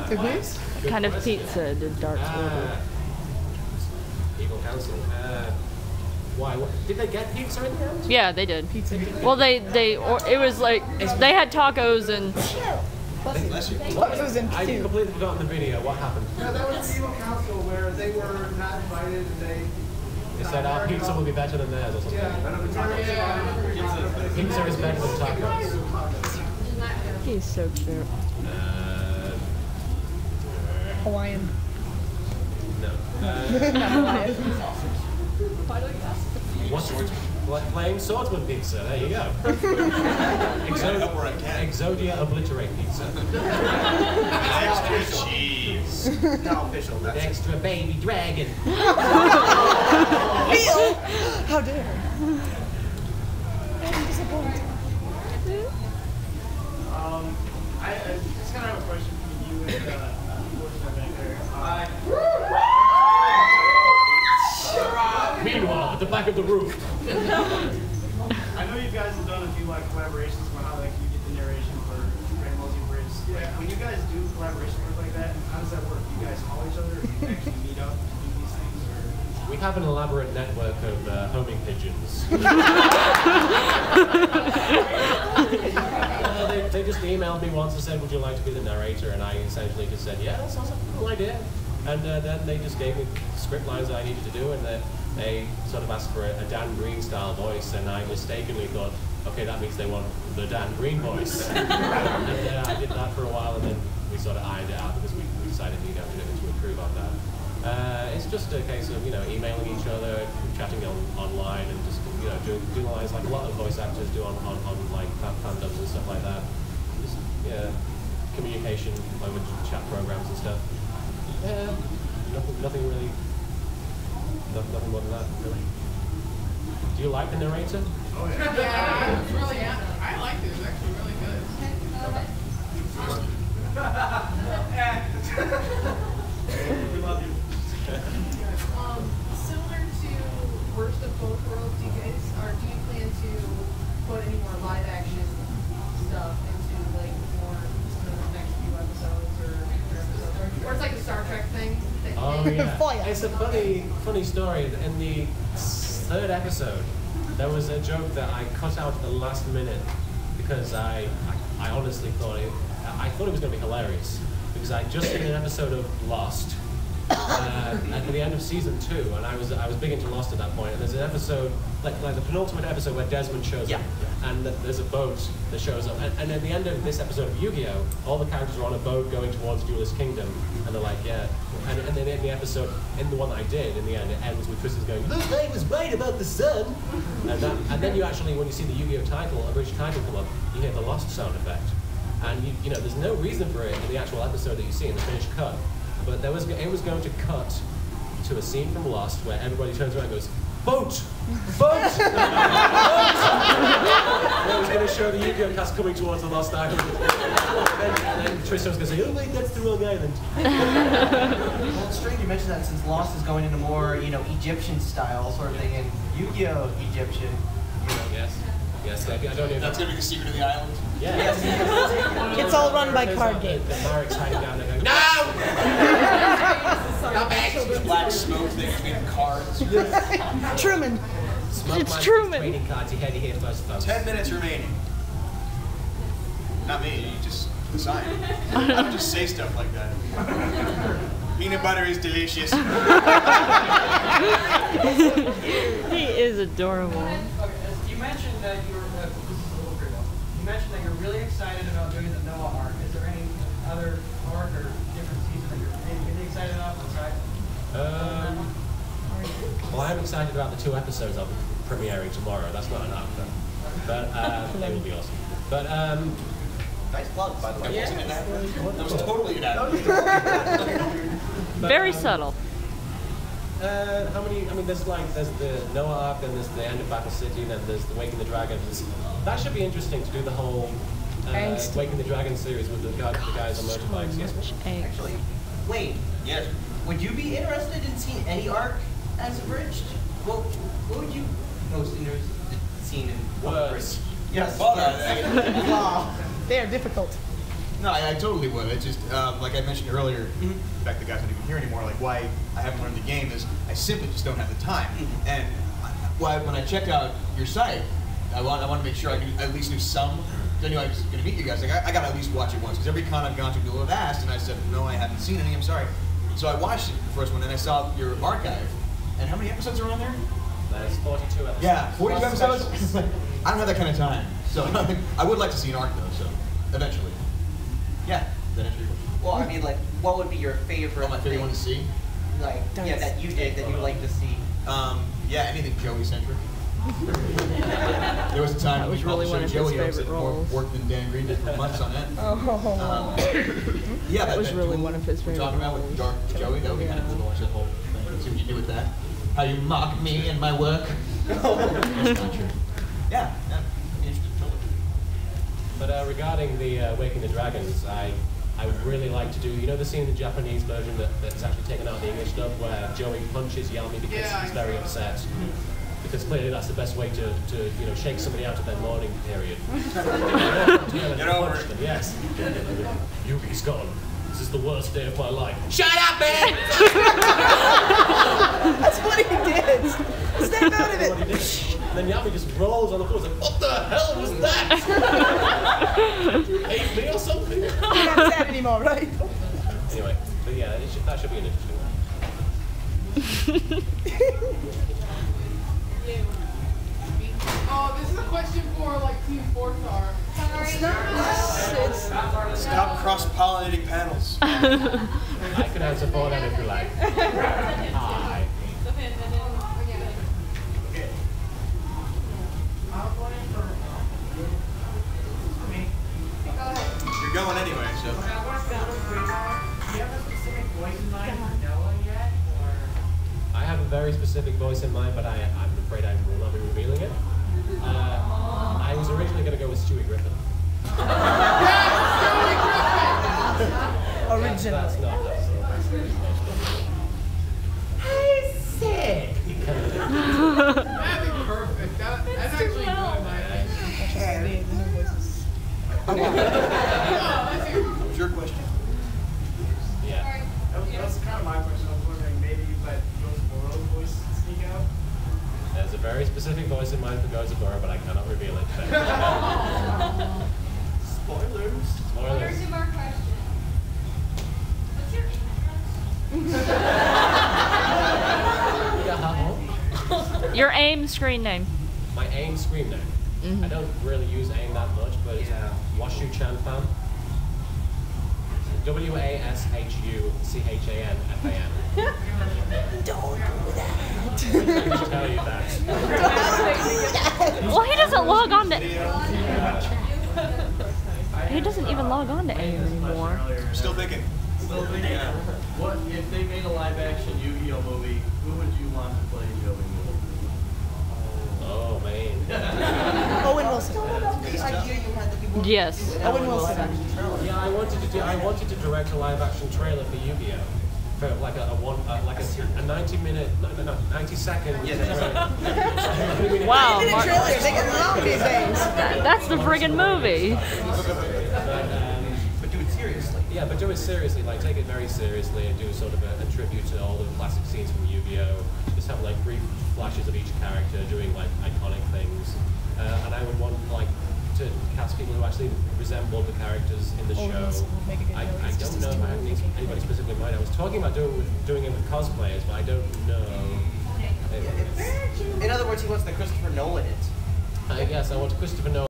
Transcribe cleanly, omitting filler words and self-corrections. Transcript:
To whose? What kind of pizza did Darts order? Evil Council. Why? Did they get pizza in the end? Yeah, they did. Pizza. Well, it was like they had tacos and. Bless you. I completely forgotten the video. What happened? No, that was the Evil Council where they were not invited and they said our pizza will be better than theirs or something. Pizza is better than tacos. He's so cute. Hawaiian. No. What's playing swordsman pizza? There you go. Exodia obliterate pizza. Extra cheese. Not official. That's Extra baby dragon. How dare! I'm disappointed. I just kind of have a question for you and back there. Meanwhile, at the back of the room. I know you guys have done a few collaborations where how you get the narration for Grand Multi Bridge. When you guys do collaboration work like that, how does that work? Do you guys call each other? Do you actually meet up and do these things? Or? We have an elaborate network of homing pigeons. They just emailed me once and said, would you like to be the narrator? And I essentially just said, yeah, that sounds like a cool idea. And then they just gave me script lines that I needed to do, and they sort of asked for a Dan Green style voice, and I mistakenly thought, okay, that means they want the Dan Green voice. And I did that for a while, and then we sort of ironed it out because we decided to improve on that. It's just a case of emailing each other, chatting online, and just doing lines like a lot of voice actors do on like fandoms and stuff like that. Just communication over chat programs and stuff. Yeah, nothing really. Nothing more than that, really. Do you like the narrator? Oh yeah. Yeah, it's really. I liked it. It was actually really good. We love you. Similar to Worst of Both Worlds, do you plan to put any more live action stuff into more the next few episodes or it's like a Star Trek thing? Oh yeah, it's a funny story. In the third episode, there was a joke that I cut out at the last minute because I honestly thought it was going to be hilarious because I just seen an episode of Lost at the end of season 2, and I was big into Lost at that point. And there's an episode like the penultimate episode where Desmond shows up, and there's a boat that shows up. And at the end of this episode of YuGiOh, all the characters are on a boat going towards Duelist Kingdom, and they're like, yeah. And then in the episode, in the one that I did, in the end, it ends with Tristan going, "Look, I was right about the sun." And then you actually, when you see the YuGiOh title, a British title come up, you hear the Lost sound effect. And there's no reason for it in the actual episode that you see in the finished cut. But it was going to cut to a scene from Lost where everybody turns around and goes, "Boat! Boat!" Boat! And it was going to show the YuGiOh cast coming towards the Lost Island. and then Tristan was going to say, "Oh wait, that's the wrong island." Well, it's strange you mentioned that since Lost is going into more, Egyptian style sort of thing, and YuGiOh Egyptian. Yes, I don't know. That's going to be the secret of the island? Yes. It's all run by card games. The Marek's hiding down there going, "No! Come back!" This black smoke thing between cards. Truman. It's Truman. Trading cards, you had to hear first, folks. 10 minutes remaining. Not me, you just decide. I don't just say stuff like that. Peanut butter is delicious. He is adorable. You mentioned that you mentioned that you're really excited about doing the Noah arc. Is there any other arc or different season that you're really excited about? Well, I'm excited about the 2 episodes I'll be premiering tomorrow. That's not enough, but they will be awesome. But Nice plug, by the way. That wasn't an ad. That was totally an ad. Very subtle. How many? I mean, there's the Noah arc, then there's the End of Battle City, then there's the Waking the Dragon. That should be interesting to do the whole Waking the Dragon series with the guys on motorbikes. Yes. Actually, wait. Yes. Would you be interested in seeing any arc as abridged? What would you most interested in seeing in Words. Yes. Wow. They are difficult. No, No, I totally would. It's just, like I mentioned earlier, in fact, the guys aren't even here anymore, like why I haven't learned the game is I simply just don't have the time. And when I checked out your site, I want to make sure I at least knew some. I knew I was going to meet you guys. Like, I got to at least watch it once, because every con I've gone to, people have asked, and I said, no, I haven't seen any, I'm sorry. So I watched it, the first one, and I saw your archive. And how many episodes are on there? There's 42 episodes. Yeah, 42 episodes? I don't have that kind of time. So I would like to see an arc, though, so eventually. Yeah, that answer your question? Well, I mean, like, what would be your favorite? Oh, my favorite one to see? Like, yeah, that you did that you would like to see. Yeah, anything Joey-centric. There was a time That was when really one of his YuGiOh favorite did more roles. work than Dan Green did for months on that. Yeah, That was really duel one of his we're favorite talking about with roles. Dark Joey, that would be kind of cool to watch that whole thing. Let's see what you do with that. How you mock me and my work. That's not true. Yeah, interesting. But regarding the Waking the Dragons, I would really like to do, you know the scene in the Japanese version that's actually taken out of the English dub where Joey punches Yami because he's very upset? Because clearly that's the best way to shake somebody out of their mourning period. Get over it. Yes. Yugi's gone. This is the worst day of my life. Shut up, man! That's what he did. Snap out of it. Then Yami just rolls on the floor and like, what the hell was that? You hate me or something? You're not sad anymore, right? Anyway, but yeah, that should be an interesting one. Oh, this is a question for like Team 4-star. Stop cross-pollinating panels. I can answer for that if you like. Hi. You're going anyway, so. Do you have a specific voice in mind for Noah yet? Or? I have a very specific voice in mind, but I'm afraid I will not be revealing it. I was originally going to go with Stewie Griffin. Original. That's not Hey, sick! That'd be perfect. That's actually good, man. That was your question. Yeah. That's kind of my question. I was wondering, maybe you let Ghost voice sneak out? There's a very specific voice in mind for Gozabura, but I cannot reveal it. Spoilers. Spoilers. Of our question. What's your email Your AIM screen name. My AIM screen name. I don't really use AIM that much, but it's Washu Chan Fan. WASHUCHANFAN. Don't do that. I can tell you that. Well, he doesn't log on to. He doesn't even log on to AIM anymore. Still thinking. What if they made a live-action YuGiOh movie? Who would you want to play Joey? Oh man. Owen Wilson. Yes. Owen Wilson. Yeah, I wanted to direct a live-action trailer for YuGiOh. For like a 90-minute, no, 90-second. Wow. Minute trailers, they get long these days. That's the friggin' movie. But do it seriously. Yeah, but do it seriously, like take it very seriously and do sort of a tribute to all the classic scenes from YuGiOh. Just have like brief flashes of each character doing like iconic things. And I would want like to cast people who actually resemble the characters in the show. I don't know if I have anybody specifically in mind. I was talking about doing it with cosplayers, but I don't know. In other words, he wants the Christopher Nolan it. Yes, I want Christopher Nolan.